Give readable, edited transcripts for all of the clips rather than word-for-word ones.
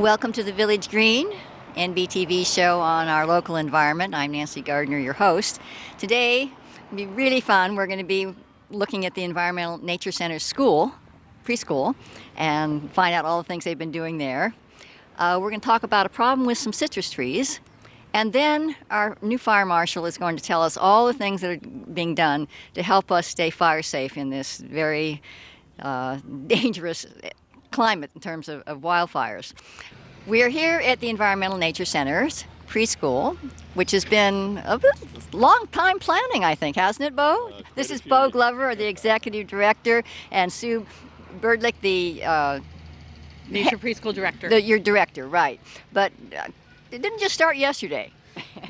Welcome to the Village Green, NBTV show on our local environment. I'm Nancy Gardner, your host. Today, it'll be really fun. We're going to be looking at the Environmental Nature Center preschool, and find out all the things they've been doing there. We're going to talk about a problem with some citrus trees. And then our new fire marshal is going to tell us all the things that are being done to help us stay fire safe in this very dangerous climate in terms of wildfires. We are here at the Environmental Nature Center's preschool, which has been a long time planning, I think, hasn't it, Bo? This is Bo Glover, the executive director, and Sue Birdlick, the Nature Preschool Director. Your director, right. But it didn't just start yesterday.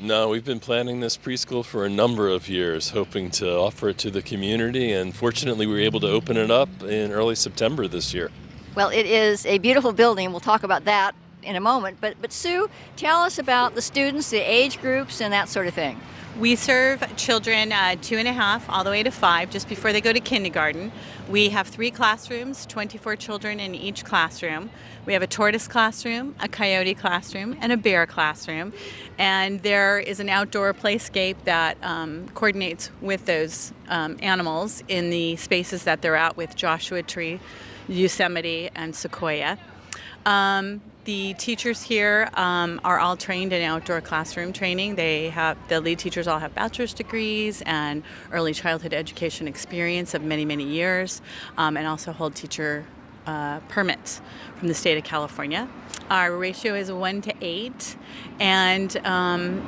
No, we've been planning this preschool for a number of years, hoping to offer it to the community, and fortunately we were able to open it up in early September this year. Well, it is a beautiful building. We'll talk about that in a moment. But Sue, tell us about the students, the age groups, and that sort of thing. We serve children 2.5 all the way to 5, just before they go to kindergarten. We have 3 classrooms, 24 children in each classroom. We have a tortoise classroom, a coyote classroom, and a bear classroom. And there is an outdoor playscape that coordinates with those animals in the spaces that they're at with Joshua Tree, Yosemite, and Sequoia. The teachers here are all trained in outdoor classroom training. The lead teachers all have bachelor's degrees and early childhood education experience of many, many years, and also hold teacher permits from the state of California. Our ratio is 1:8, and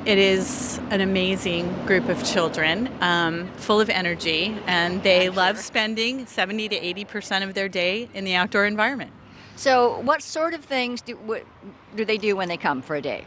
it is an amazing group of children, full of energy, and they love spending 70 to 80% of their day in the outdoor environment. So what sort of things do they do when they come for a day?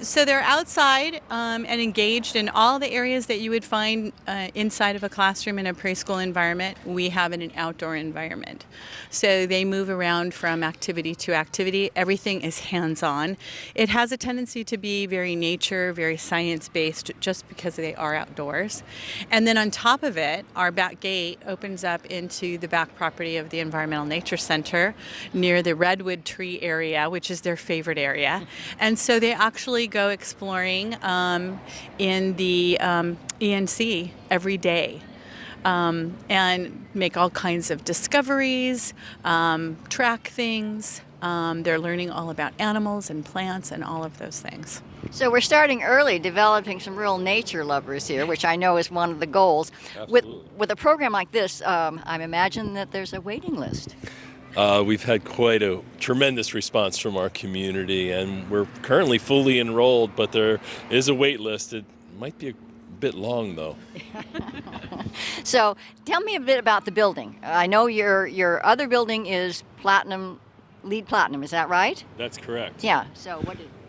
So they're outside and engaged in all the areas that you would find inside of a classroom in a preschool environment. We have in an outdoor environment. So they move around from activity to activity. Everything is hands-on. It has a tendency to be very nature, very science-based, just because they are outdoors. And then on top of it, our back gate opens up into the back property of the Environmental Nature Center near the redwood tree area, which is their favorite area. And so they actually go exploring in the ENC every day and make all kinds of discoveries, track things. They're learning all about animals and plants and all of those things. So we're starting early, developing some real nature lovers here, which I know is one of the goals. With a program like this, I imagine that there's a waiting list. We've had quite a tremendous response from our community, and we're currently fully enrolled, but there is a wait list. It might be a bit long, though. So tell me a bit about the building. I know your other building is LEED Platinum, is that right? That's correct. Yeah, so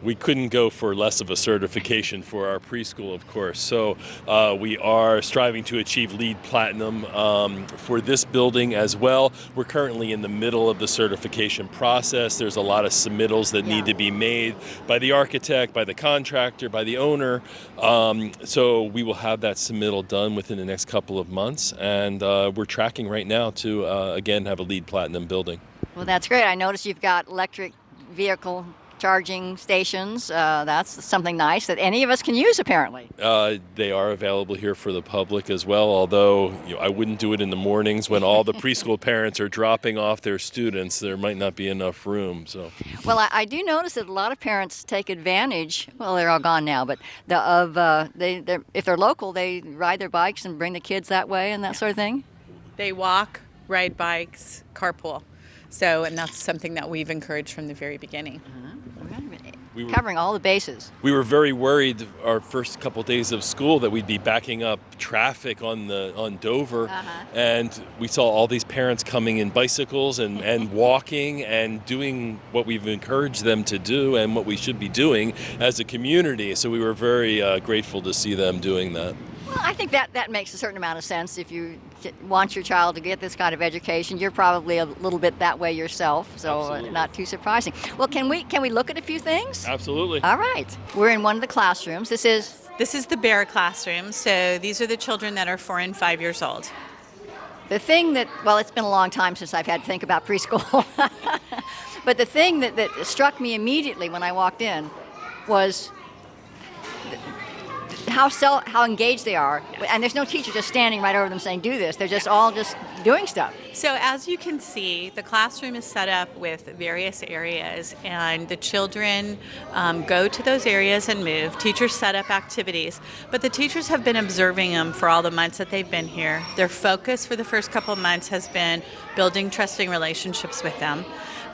We couldn't go for less of a certification for our preschool, of course. So we are striving to achieve LEED Platinum for this building as well. We're currently in the middle of the certification process. There's a lot of submittals that need to be made by the architect, by the contractor, by the owner. So we will have that submittal done within the next couple of months. And we're tracking right now to, again, have a LEED Platinum building. Well, that's great. I noticed you've got electric vehicle charging stations. That's something nice that any of us can use, apparently. They are available here for the public as well, although I wouldn't do it in the mornings when all the preschool parents are dropping off their students. There might not be enough room. So, well, I do notice that a lot of parents take advantage. Well, they're all gone now, but if they're local, they ride their bikes and bring the kids that way and that sort of thing. They walk, ride bikes, carpool. And that's something that we've encouraged from the very beginning. We were covering all the bases. We were very worried our first couple days of school that we'd be backing up traffic on Dover, and we saw all these parents coming in bicycles and walking and doing what we've encouraged them to do and what we should be doing as a community. So we were very grateful to see them doing that. Well, I think that makes a certain amount of sense. If you want your child to get this kind of education, you're probably a little bit that way yourself, so not too surprising. Well, can we look at a few things? Absolutely. All right. We're in one of the classrooms. This is the bear classroom. So these are the children that are 4 and 5 years old. The thing that, well, it's been a long time since I've had to think about preschool. But the thing that struck me immediately when I walked in was how engaged they are, and there's no teacher just standing right over them saying do this. They're just all just doing stuff. So as you can see, the classroom is set up with various areas, and the children go to those areas and move. Teachers set up activities, but the teachers have been observing them for all the months that they've been here. Their focus for the first couple of months has been building trusting relationships with them,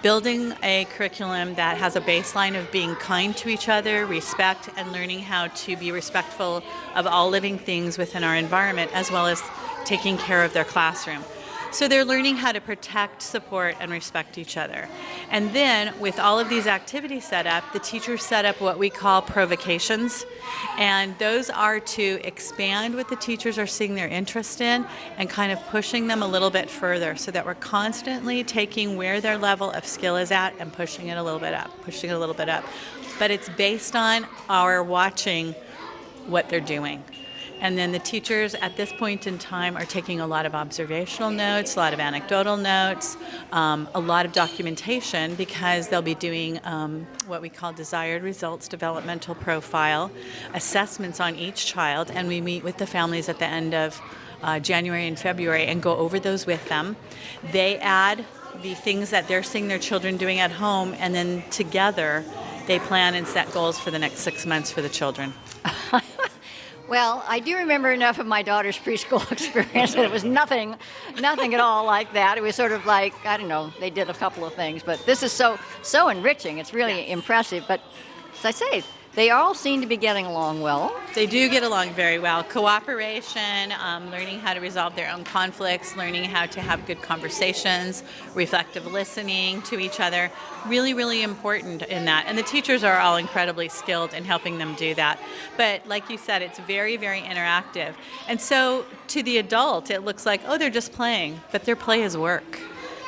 building a curriculum that has a baseline of being kind to each other, respect, and learning how to be respectful of all living things within our environment, as well as taking care of their classroom. So they're learning how to protect, support, and respect each other. And then with all of these activities set up, the teachers set up what we call provocations. And those are to expand what the teachers are seeing their interest in and kind of pushing them a little bit further, so that we're constantly taking where their level of skill is at and pushing it a little bit up, pushing it a little bit up. But it's based on our watching what they're doing. And then the teachers at this point in time are taking a lot of observational notes, a lot of anecdotal notes, a lot of documentation, because they'll be doing what we call desired results developmental profile assessments on each child. And we meet with the families at the end of January and February and go over those with them. They add the things that they're seeing their children doing at home, and then together they plan and set goals for the next 6 months for the children. Well, I do remember enough of my daughter's preschool experience that it was nothing at all like that. It was sort of like, I don't know, they did a couple of things, but this is so enriching. It's really impressive. But as I say, they all seem to be getting along well. They do get along very well. Cooperation, learning how to resolve their own conflicts, learning how to have good conversations, reflective listening to each other, really, really important in that. And the teachers are all incredibly skilled in helping them do that. But like you said, it's very, very interactive. And so to the adult, it looks like, oh, they're just playing, but their play is work.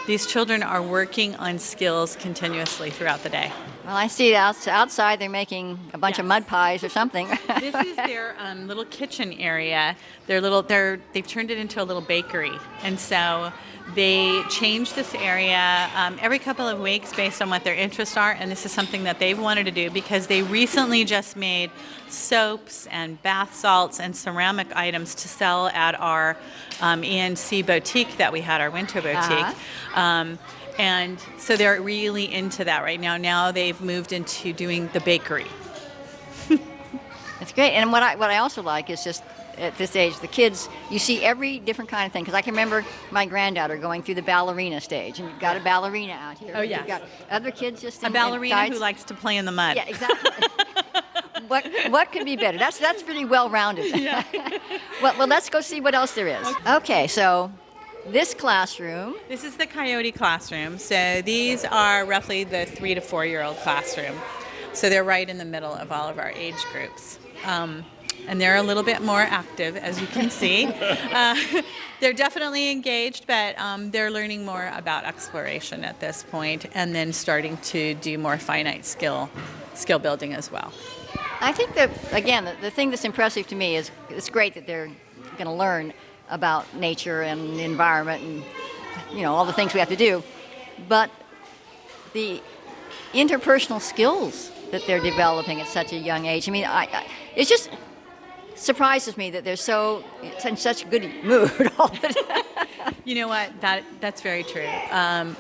These children are working on skills continuously throughout the day. Well, I see outside they're making a bunch of mud pies or something. This is their little kitchen area. They've turned it into a little bakery, and so they change this area every couple of weeks based on what their interests are. And this is something that they've wanted to do because they recently just made soaps and bath salts and ceramic items to sell at our ENC boutique that we had, our winter boutique. And so they're really into that right now. Now they've moved into doing the bakery. It's great. And what I also like is just at this age, the kids, you see every different kind of thing. Because I can remember my granddaughter going through the ballerina stage, and you've got a ballerina out here. Oh, yeah. You've got other kids just a ballerina who likes to play in the mud. Yeah, exactly. What could be better? That's pretty well-rounded. Yeah. Well, let's go see what else there is. Okay, so this classroom. This is the Coyote classroom. So these are roughly the 3 to 4 year old classroom. So they're right in the middle of all of our age groups. And they're a little bit more active, as you can see. They're definitely engaged, but they're learning more about exploration at this point, and then starting to do more finite skill building as well. I think that, again, the thing that's impressive to me is it's great that they're going to learn about nature and the environment and, you know, all the things we have to do. But the interpersonal skills that they're developing at such a young age, I mean, it just surprises me that they're in such good mood all the time. You know what? That's very true.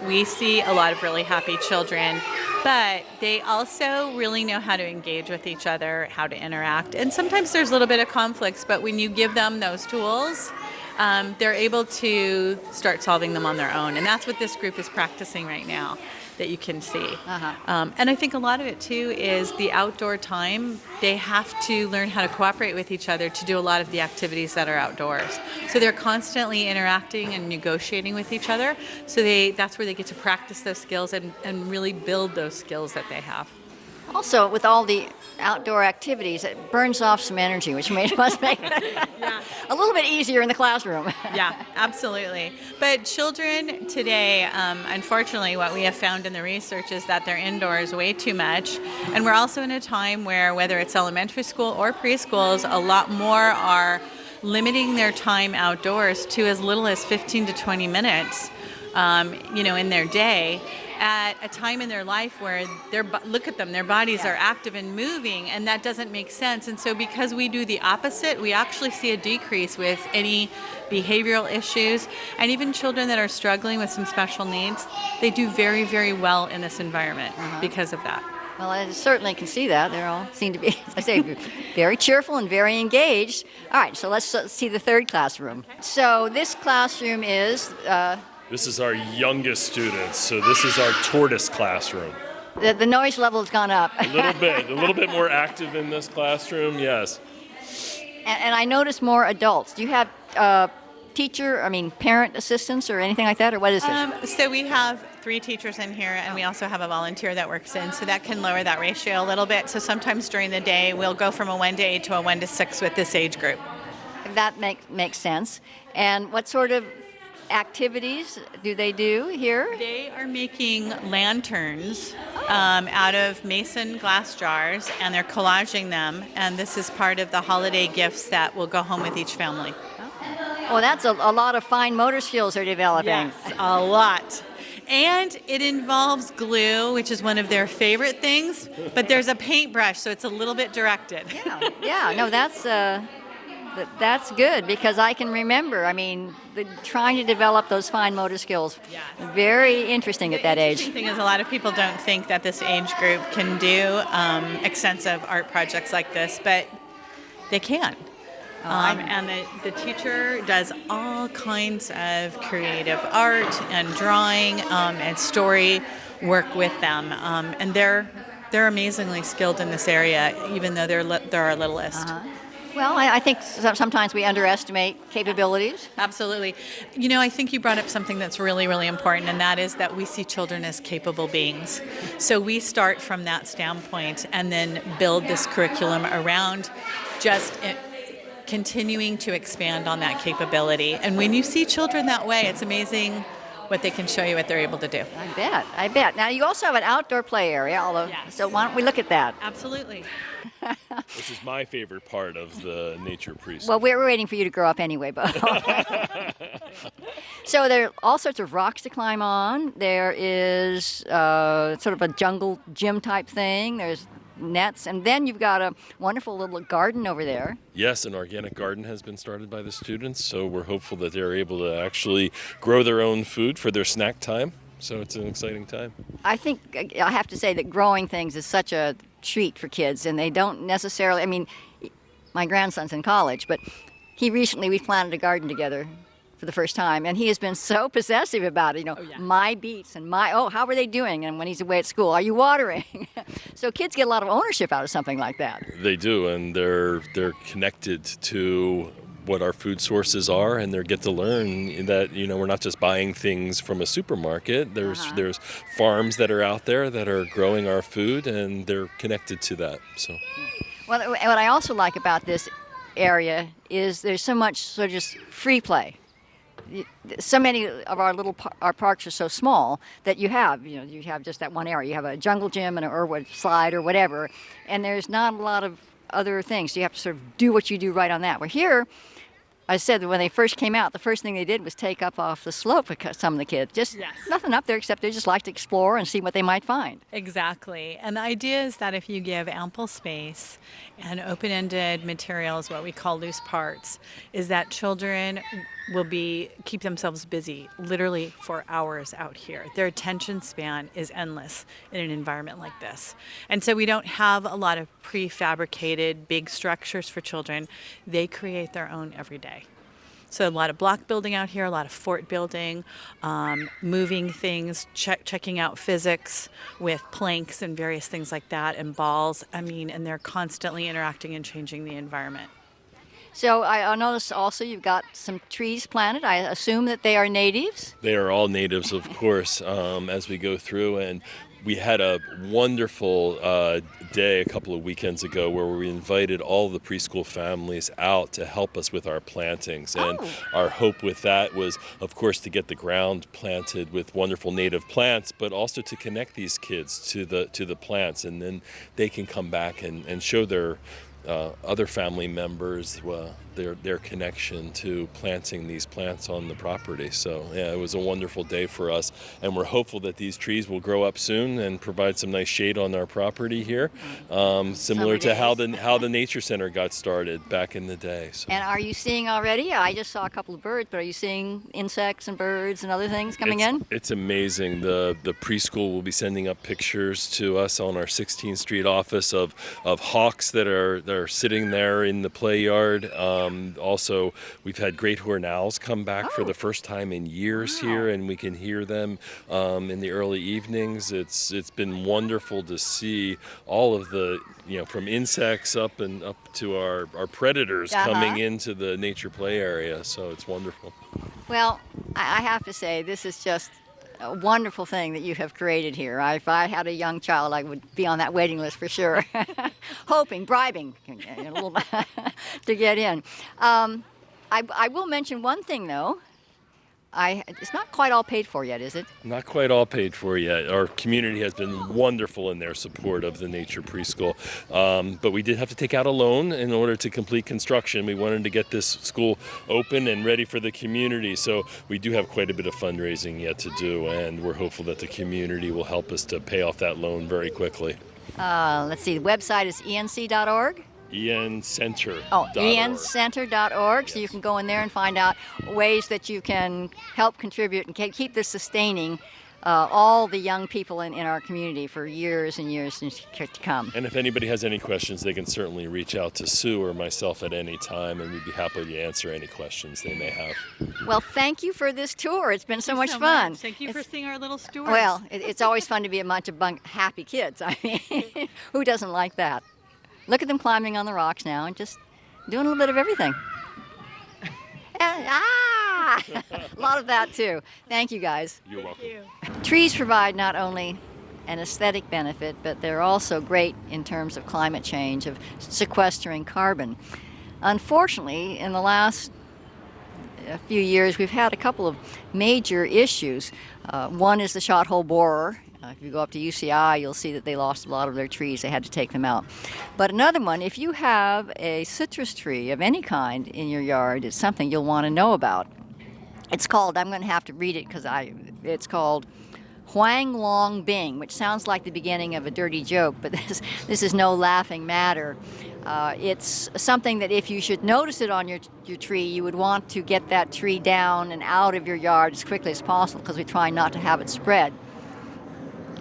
We see a lot of really happy children, but they also really know how to engage with each other, how to interact. And sometimes there's a little bit of conflicts, but when you give them those tools, they're able to start solving them on their own. And that's what this group is practicing right now, that you can see. And I think a lot of it too is the outdoor time. They have to learn how to cooperate with each other to do a lot of the activities that are outdoors. So they're constantly interacting and negotiating with each other. So that's where they get to practice those skills and really build those skills that they have. Also, with all the outdoor activities, it burns off some energy, which must make it a little bit easier in the classroom. Yeah, absolutely. But children today, unfortunately, what we have found in the research is that they're indoors way too much. And we're also in a time where, whether it's elementary school or preschools, a lot more are limiting their time outdoors to as little as 15 to 20 minutes, in their day. at a time in their life where look at them, their bodies are active and moving, and that doesn't make sense. And so because we do the opposite, we actually see a decrease with any behavioral issues, and even children that are struggling with some special needs, they do very, very well in this environment because of that. Well, I certainly can see that. They all seem to be, as I say, very cheerful and very engaged. All right, so let's see the third classroom. Okay. So this classroom is... This is our youngest students, so this is our tortoise classroom. The noise level has gone up. A little bit more active in this classroom, yes. And I notice more adults. Do you have parent assistants or anything like that, or what is this? So we have 3 teachers in here, and we also have a volunteer that works in, so that can lower that ratio a little bit. So sometimes during the day, we'll go from a 1 to 8 to a 1 to 6 with this age group. That makes sense. And what sort of activities do they do here? They are making lanterns out of mason glass jars, and they're collaging them, and this is part of the holiday gifts that will go home with each family. Well, that's a lot of fine motor skills they're developing. Yes, a lot. And it involves glue, which is one of their favorite things, but there's a paintbrush, so it's a little bit directed. Yeah, no, that's good, because I can remember, trying to develop those fine motor skills. Yeah. Very interesting at that age. The interesting thing is a lot of people don't think that this age group can do extensive art projects like this, but they can. And the teacher does all kinds of creative art and drawing and story work with them, and they're amazingly skilled in this area, even though they're our littlest. Well, I think sometimes we underestimate capabilities. Absolutely. I think you brought up something that's really, really important, and that is that we see children as capable beings. So we start from that standpoint and then build this curriculum around just continuing to expand on that capability. And when you see children that way, it's amazing what they can show you, what they're able to do. I bet. Now, you also have an outdoor play area, So why don't we look at that? Absolutely. This is my favorite part of the nature preschool. Well, we're waiting for you to grow up anyway, but... So there are all sorts of rocks to climb on. There is sort of a jungle gym type thing. There's nets, and then you've got a wonderful little garden over there. Yes, an organic garden has been started by the students, so we're hopeful that they're able to actually grow their own food for their snack time. So it's an exciting time. I think I have to say that growing things is such a treat for kids, and they don't necessarily, my grandson's in college, but we planted a garden together for the first time, and he has been so possessive about it, my beets and how are they doing? And when he's away at school, are you watering? So kids get a lot of ownership out of something like that. They do, and they're connected to what our food sources are, and they get to learn that we're not just buying things from a supermarket. There's farms that are out there that are growing our food, and they're connected to that. So, well, what I also like about this area is there's so much sort of just free play. So many of our parks are so small that you have just that one area. You have a jungle gym and a slide or whatever, and there's not a lot of other things. So you have to sort of do what you do right on that. Where here, I said that when they first came out, the first thing they did was take up off the slope because some of the kids. Nothing up there except they just like to explore and see what they might find. Exactly. And the idea is that if you give ample space and open-ended materials, what we call loose parts, is that children will keep themselves busy literally for hours out here. Their attention span is endless in an environment like this. And so we don't have a lot of prefabricated big structures for children. They create their own every day. So a lot of block building out here, a lot of fort building, moving things, checking out physics with planks and various things like that, and balls. And they're constantly interacting and changing the environment. So I noticed also you've got some trees planted. I assume that they are natives? They are all natives, of course, as we go through. And we had a wonderful day a couple of weekends ago where we invited all the preschool families out to help us with our plantings. And our hope with that was, of course, to get the ground planted with wonderful native plants, but also to connect these kids to the plants. And then they can come back and show their other family members their connection to planting these plants on the property. So yeah, it was a wonderful day for us, and we're hopeful that these trees will grow up soon and provide some nice shade on our property here, similar to how the Nature Center got started back in the day. So. And are you seeing already? I just saw a couple of birds, but are you seeing insects and birds and other things coming in? It's amazing. The preschool will be sending up pictures to us on our 16th Street office of hawks that are sitting there in the play yard. Also, we've had great horned owls come back for the first time in years here, and we can hear them in the early evenings. It's been wonderful to see all of the, from insects up to our predators coming into the nature play area. So it's wonderful. Well, I have to say, this is just a wonderful thing that you have created here. If I had a young child, I would be on that waiting list for sure, bribing a little to get in. I will mention one thing, though. It's not quite all paid for yet, is it? Not quite all paid for yet. Our community has been wonderful in their support of the Nature Preschool, but we did have to take out a loan in order to complete construction. We wanted to get this school open and ready for the community, so we do have quite a bit of fundraising yet to do, and we're hopeful that the community will help us to pay off that loan very quickly. Let's see, the website is enc.org. encenter.org. encenter.org. Yes. So you can go in there and find out ways that you can help contribute and keep this sustaining all the young people in our community for years and years to come. And if anybody has any questions, they can certainly reach out to Sue or myself at any time, and we'd be happy to answer any questions they may have. Well, thank you for this tour. It's been so much fun. Thank you for seeing our little stewards. Well, it's always fun to be a bunch of happy kids. I mean, who doesn't like that? Look at them climbing on the rocks now and just doing a little bit of everything. A lot of that too. Thank you, guys. You're welcome. Trees provide not only an aesthetic benefit, but they're also great in terms of climate change, of sequestering carbon. Unfortunately, in the last few years, we've had a couple of major issues. One is the shot hole borer. If you go up to UCI, you'll see that they lost a lot of their trees. They had to take them out. But another one, if you have a citrus tree of any kind in your yard, it's something you'll want to know about. It's called, I'm going to have to read it because it's called Huang Long Bing, which sounds like the beginning of a dirty joke, but this is no laughing matter. It's something that if you should notice it on your tree, you would want to get that tree down and out of your yard as quickly as possible because we try not to have it spread.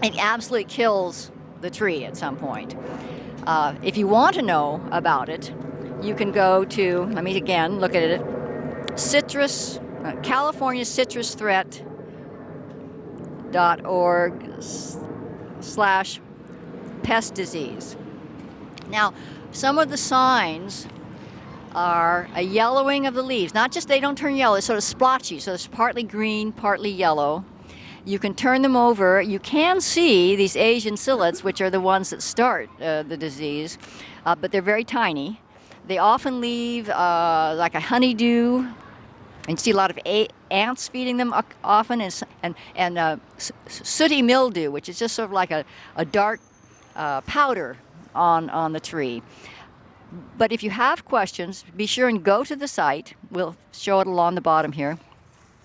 It absolutely kills the tree at some point. If you want to know about it, you can go to, let me again look at it, California Citrus Threat.org/pest disease. Now, some of the signs are a yellowing of the leaves. Not just they don't turn yellow, it's sort of splotchy, so it's partly green, partly yellow. You can turn them over. You can see these Asian psyllids, which are the ones that start the disease, but they're very tiny. They often leave like a honeydew, and you see a lot of ants feeding them often, and sooty mildew, which is just sort of like a dark powder on the tree. But if you have questions, be sure and go to the site. We'll show it along the bottom here.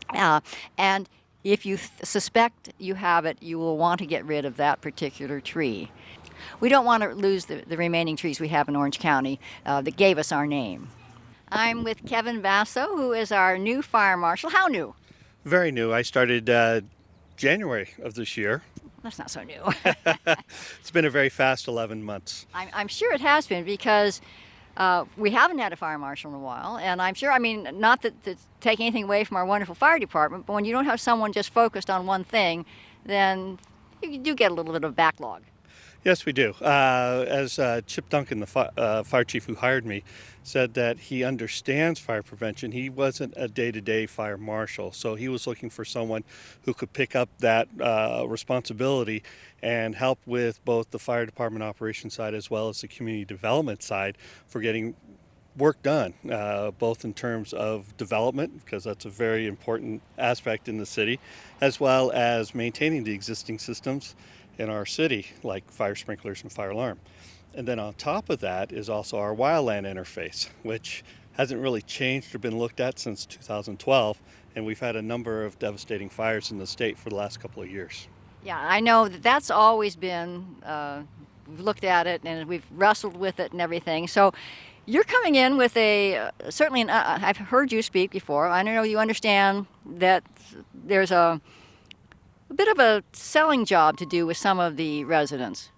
And if you suspect you have it, you will want to get rid of that particular tree. We don't want to lose the remaining trees we have in Orange County that gave us our name. I'm with Kevin Basso, who is our new fire marshal. How new? Very new. I started January of this year. That's not so new. It's been a very fast 11 months. I'm sure it has been because we haven't had a fire marshal in a while, and I'm sure, not to take anything away from our wonderful fire department, but when you don't have someone just focused on one thing, then you do get a little bit of backlog. Yes, we do. As Chip Duncan, the fire chief who hired me, said that he understands fire prevention. He wasn't a day-to-day fire marshal, so he was looking for someone who could pick up that responsibility and help with both the fire department operations side as well as the community development side for getting work done, both in terms of development, because that's a very important aspect in the city, as well as maintaining the existing systems in our city, like fire sprinklers and fire alarm. And then on top of that is also our wildland interface, which hasn't really changed or been looked at since 2012, and we've had a number of devastating fires in the state for the last couple of years. Yeah, I know that that's always been, we've looked at it and we've wrestled with it and everything. So you're coming in with certainly, I've heard you speak before. I know you understand that there's a bit of a selling job to do with some of the residents.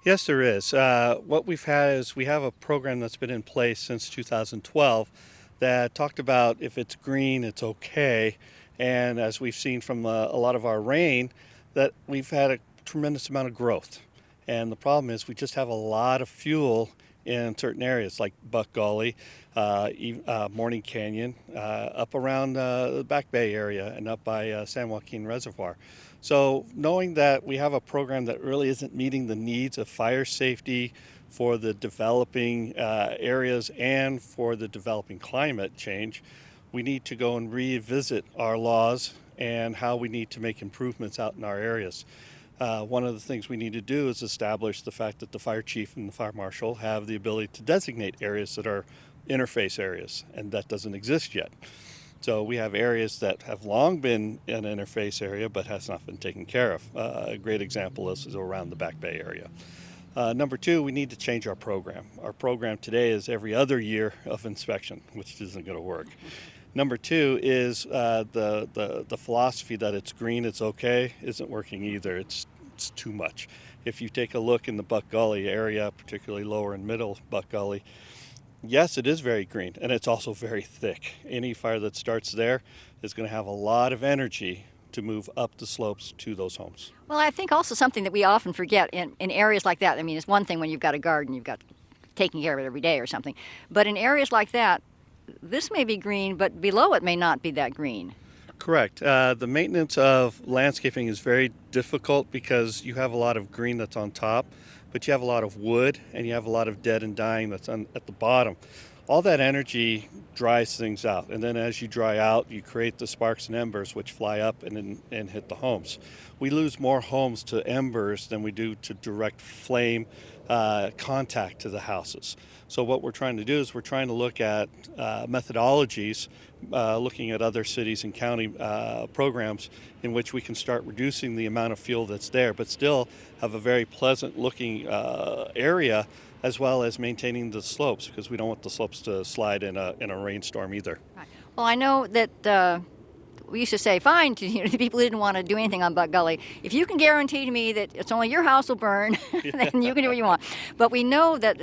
Yes, there is. What we've had is we have a program that's been in place since 2012 that talked about if it's green, it's okay. And as we've seen from a lot of our rain, that we've had a tremendous amount of growth. And the problem is we just have a lot of fuel in certain areas like Buck Gully, Morning Canyon, up around the Back Bay area and up by San Joaquin Reservoir. So knowing that we have a program that really isn't meeting the needs of fire safety for the developing areas and for the developing climate change, we need to go and revisit our laws and how we need to make improvements out in our areas. One of the things we need to do is establish the fact that the fire chief and the fire marshal have the ability to designate areas that are interface areas, and that doesn't exist yet. So we have areas that have long been an interface area but has not been taken care of. A great example is around the Back Bay area. Number two, we need to change our program. Our program today is every other year of inspection, which isn't going to work. Number two is the philosophy that it's green, it's okay, isn't working either. It's too much. If you take a look in the Buck Gully area, particularly lower and middle Buck Gully, yes, it is very green, and it's also very thick. Any fire that starts there is going to have a lot of energy to move up the slopes to those homes. Well, I think also something that we often forget in areas like that, I mean, it's one thing when you've got a garden, you've got taking care of it every day or something, but in areas like that, this may be green, but below it may not be that green. Correct. The maintenance of landscaping is very difficult because you have a lot of green that's on top, but you have a lot of wood and you have a lot of dead and dying that's at the bottom. All that energy dries things out, and then as you dry out, you create the sparks and embers which fly up and hit the homes. We lose more homes to embers than we do to direct flame contact to the houses. So what we're trying to do is we're trying to look at methodologies, looking at other cities and county programs in which we can start reducing the amount of fuel that's there, but still have a very pleasant looking area, as well as maintaining the slopes, because we don't want the slopes to slide in a rainstorm either. Right. Well, I know that we used to say, fine, to the people who didn't want to do anything on Buck Gully, if you can guarantee to me that it's only your house will burn, then you can do what you want. But we know that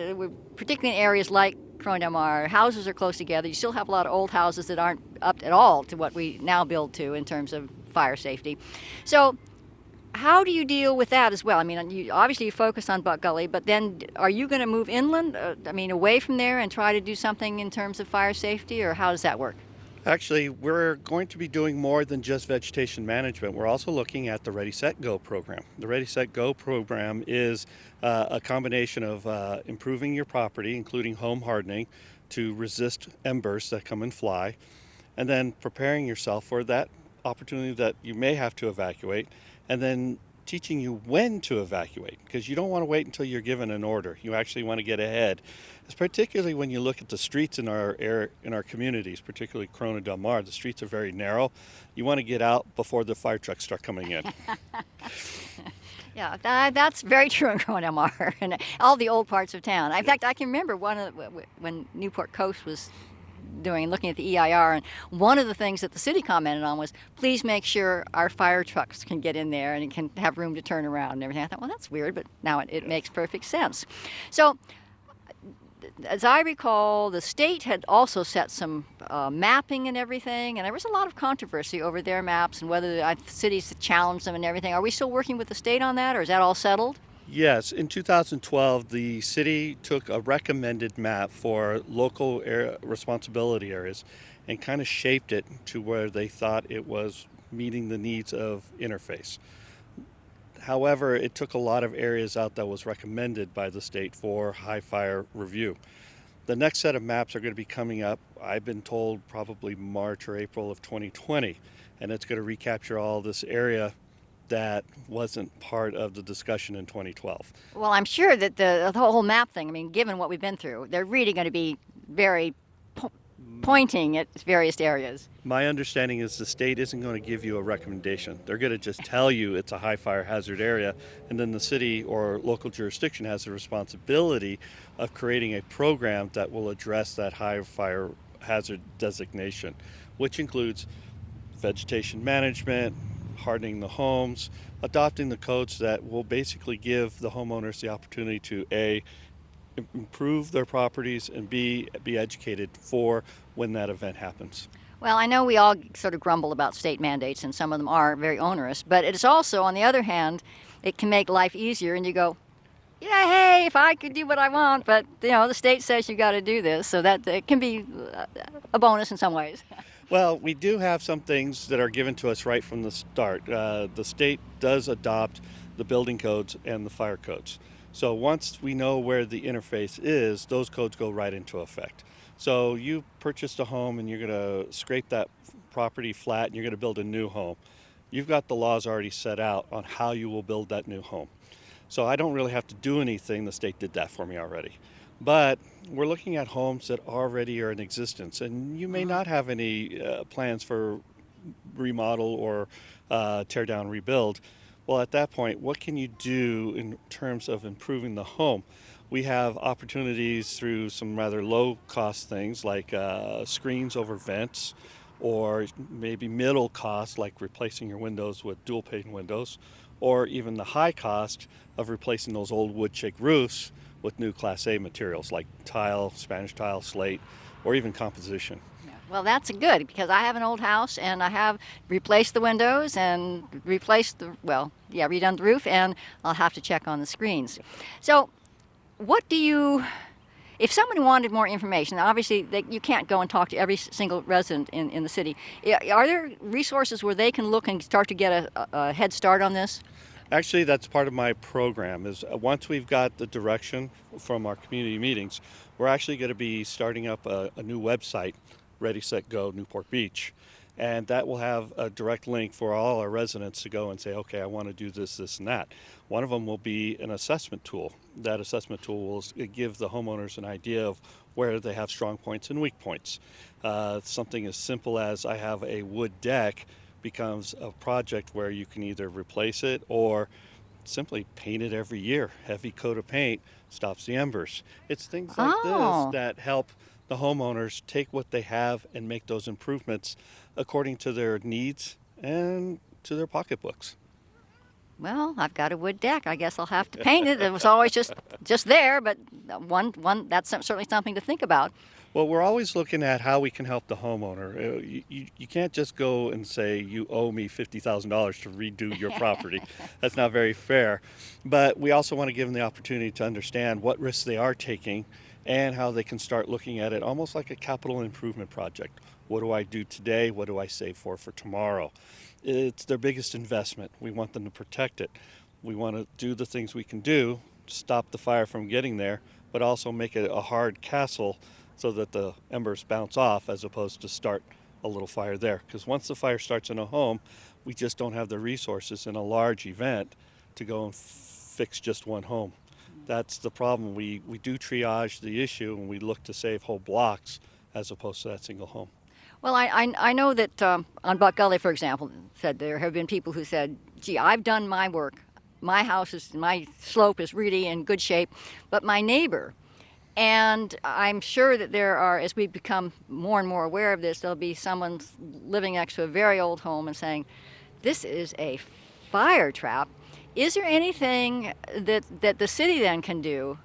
particularly in areas like Corona del Mar, houses are close together. You still have a lot of old houses that aren't up at all to what we now build to in terms of fire safety. So how do you deal with that as well? I mean, obviously you focus on Buck Gully, but then are you going to move inland, away from there and try to do something in terms of fire safety, or how does that work? Actually, we're going to be doing more than just vegetation management. We're also looking at the Ready, Set, Go program. The Ready, Set, Go program is a combination of improving your property, including home hardening, to resist embers that come and fly, and then preparing yourself for that opportunity that you may have to evacuate, and then teaching you when to evacuate, because you don't want to wait until you're given an order. You actually want to get ahead. It's particularly when you look at the streets in our communities, particularly Corona del Mar. The streets are very narrow. You want to get out before the fire trucks start coming in. Yeah, that's very true in Corona del Mar and all the old parts of town. In fact, I can remember when Newport Coast was looking at the EIR, and one of the things that the city commented on was, please make sure our fire trucks can get in there and it can have room to turn around and everything. I thought, well, that's weird, but now it makes perfect sense. So, as I recall, the state had also set some mapping and everything, and there was a lot of controversy over their maps and whether the cities challenged them and everything. Are we still working with the state on that, or is that all settled? Yes, in 2012, the city took a recommended map for local responsibility areas and kind of shaped it to where they thought it was meeting the needs of interface. However, it took a lot of areas out that was recommended by the state for high fire review. The next set of maps are going to be coming up, I've been told, probably March or April of 2020, and it's going to recapture all this area that wasn't part of the discussion in 2012. Well, I'm sure that the whole map thing, I mean, given what we've been through, they're really going to be very pointing at various areas. My understanding is the state isn't going to give you a recommendation. They're going to just tell you it's a high fire hazard area, and then the city or local jurisdiction has the responsibility of creating a program that will address that high fire hazard designation, which includes vegetation management, hardening the homes, adopting the codes that will basically give the homeowners the opportunity to A, improve their properties, and B, be educated for when that event happens. Well, I know we all sort of grumble about state mandates, and some of them are very onerous, but it's also, on the other hand, it can make life easier, and you go, yeah, hey, if I could do what I want, but the state says you got to do this, so that it can be a bonus in some ways. Well, we do have some things that are given to us right from the start. The state does adopt the building codes and the fire codes. So once we know where the interface is, those codes go right into effect. So you purchased a home and you're going to scrape that property flat and you're going to build a new home. You've got the laws already set out on how you will build that new home. So I don't really have to do anything. The state did that for me already. But we're looking at homes that already are in existence, and you may not have any plans for remodel or tear down, rebuild. Well, at that point, what can you do in terms of improving the home? We have opportunities through some rather low cost things like screens over vents, or maybe middle cost like replacing your windows with dual pane windows, or even the high cost of replacing those old wood shake roofs with new Class A materials like tile, Spanish tile, slate, or even composition. Well, that's good, because I have an old house and I have replaced the windows and redone the roof, and I'll have to check on the screens. So if someone wanted more information, obviously you can't go and talk to every single resident in the city. Are there resources where they can look and start to get a head start on this? Actually, that's part of my program. Is once we've got the direction from our community meetings, we're actually going to be starting up a new website, Ready, Set, Go, Newport Beach. And that will have a direct link for all our residents to go and say, okay, I want to do this, this, and that. One of them will be an assessment tool. That assessment tool will give the homeowners an idea of where they have strong points and weak points. Something as simple as I have a wood deck becomes a project where you can either replace it or simply paint it every year. Heavy coat of paint stops the embers. It's things like this that help the homeowners take what they have and make those improvements according to their needs and to their pocketbooks. Well, I've got a wood deck. I guess I'll have to paint it. It was always just there, but one that's certainly something to think about. Well, we're always looking at how we can help the homeowner. You can't just go and say, you owe me $50,000 to redo your property. That's not very fair. But we also want to give them the opportunity to understand what risks they are taking and how they can start looking at it almost like a capital improvement project. What do I do today? What do I save for tomorrow? It's their biggest investment. We want them to protect it. We want to do the things we can do to stop the fire from getting there, but also make it a hard castle so that the embers bounce off as opposed to start a little fire there. Because once the fire starts in a home, we just don't have the resources in a large event to go and fix just one home. That's the problem. We do triage the issue and we look to save whole blocks as opposed to that single home. Well, I know that on Buck Gully, for example, said there have been people who said, gee, I've done my work. My slope is really in good shape, but my neighbor. And I'm sure that there are, as we become more and more aware of this, there'll be someone living next to a very old home and saying, this is a fire trap. Is there anything that the city then can do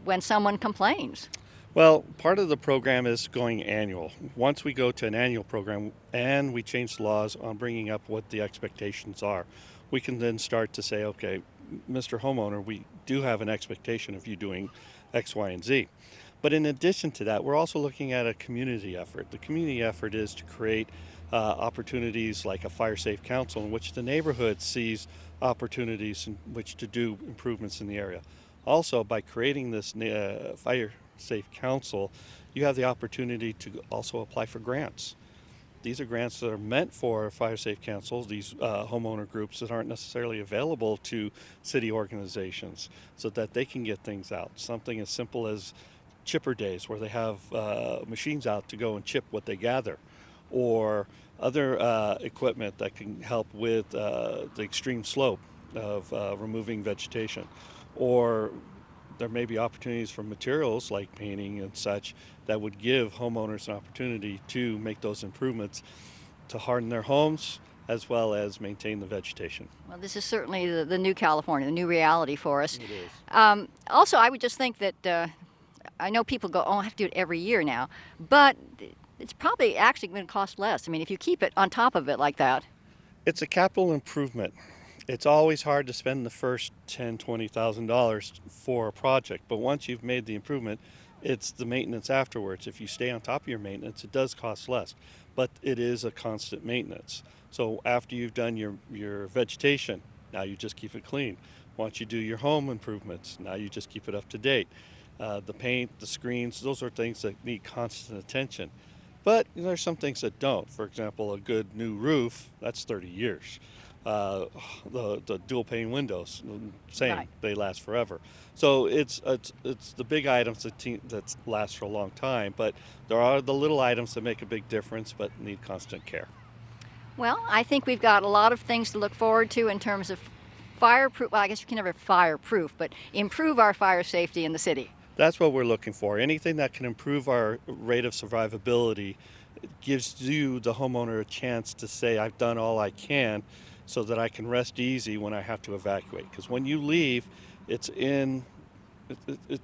when someone complains? Well, part of the program is going annual. Once we go to an annual program and we change the laws on bringing up what the expectations are, we can then start to say, okay, Mr. Homeowner, we do have an expectation of you doing X, Y, and Z. But in addition to that, we're also looking at a community effort. The community effort is to create opportunities like a fire safe council in which the neighborhood sees opportunities in which to do improvements in the area. Also, by creating this fire safe council, you have the opportunity to also apply for grants. These are grants that are meant for fire safe councils, these homeowner groups that aren't necessarily available to city organizations, so that they can get things out. Something as simple as chipper days, where they have machines out to go and chip what they gather, or other equipment that can help with the extreme slope of removing vegetation. Or there may be opportunities for materials like painting and such that would give homeowners an opportunity to make those improvements to harden their homes as well as maintain the vegetation. Well, this is certainly the new California, the new reality for us. It is. Also, I would just think that I know people go, oh, I have to do it every year now, but it's probably actually going to cost less. I mean, if you keep it on top of it like that. It's a capital improvement. It's always hard to spend the first $10,000, $20,000 for a project, but once you've made the improvement, it's the maintenance afterwards. If you stay on top of your maintenance, it does cost less, but it is a constant maintenance. So after you've done your vegetation, now you just keep it clean. Once you do your home improvements, now you just keep it up to date. The paint, the screens, those are things that need constant attention. But there's some things that don't. For example, a good new roof, that's 30 years. The dual pane windows, same, Right. They last forever. So it's the big items that last for a long time, but there are the little items that make a big difference but need constant care. Well, I think we've got a lot of things to look forward to in terms of fireproof. Well, I guess you can never fireproof, but improve our fire safety in the city. That's what we're looking for. Anything that can improve our rate of survivability gives you, the homeowner, a chance to say, I've done all I can so that I can rest easy when I have to evacuate. Because when you leave, it's in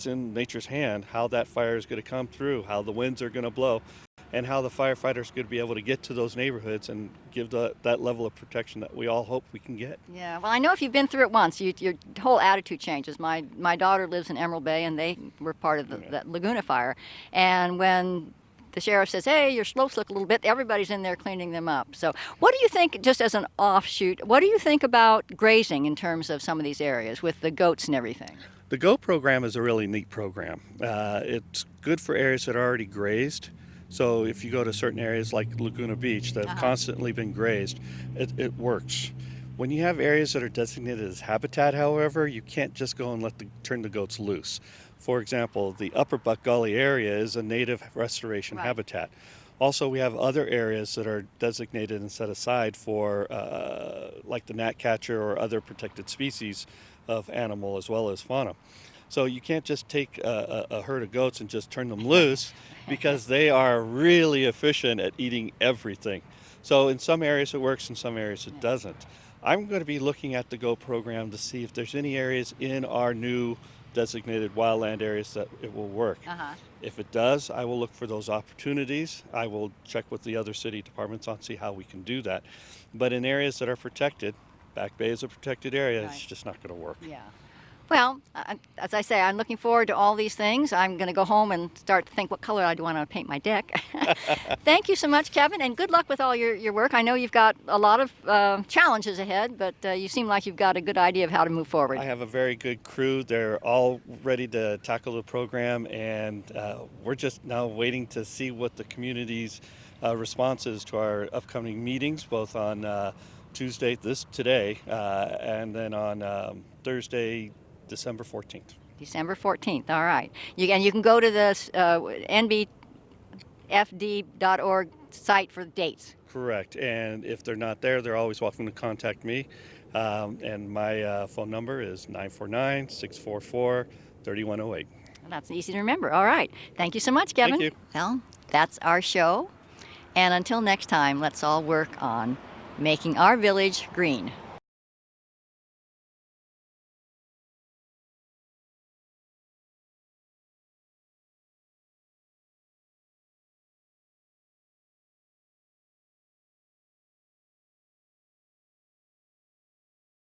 nature's hand how that fire is going to come through, how the winds are going to blow, and how the firefighters are going to be able to get to those neighborhoods and give that level of protection that we all hope we can get. Yeah, well, I know if you've been through it once, your whole attitude changes. My daughter lives in Emerald Bay, and they were part of that Laguna fire. And when the sheriff says, hey, your slopes look a little bit, everybody's in there cleaning them up. So what do you think, just as an offshoot, what do you think about grazing in terms of some of these areas with the goats and everything? The GO program is a really neat program. It's good for areas that are already grazed. So if you go to certain areas like Laguna Beach that have constantly been grazed, it works. When you have areas that are designated as habitat, however, you can't just go and turn the goats loose. For example, the Upper Buck Gully area is a native restoration habitat. Also, we have other areas that are designated and set aside for like the gnatcatcher or other protected species of animal as well as fauna. So you can't just take a herd of goats and just turn them loose because they are really efficient at eating everything. So in some areas it works, in some areas it doesn't. I'm going to be looking at the GO program to see if there's any areas in our new designated wildland areas that it will work. If it does, I will look for those opportunities. I will check with the other city departments on see how we can do that. But in areas that are protected, Back Bay is a protected area, it's just not going to work. Yeah. Well, as I say, I'm looking forward to all these things. I'm going to go home and start to think what color I'd want to paint my deck. Thank you so much, Kevin, and good luck with all your work. I know you've got a lot of challenges ahead, but you seem like you've got a good idea of how to move forward. I have a very good crew. They're all ready to tackle the program, and we're just now waiting to see what the community's response is to our upcoming meetings, both on Tuesday, today, and then on Thursday, December 14th. December 14th, all right. You can go to the nbfd.org site for dates. Correct, and if they're not there, they're always welcome to contact me. And my phone number is 949-644-3108. That's easy to remember. All right. Thank you so much, Kevin. Thank you. Well, that's our show. And until next time, let's all work on making our village green.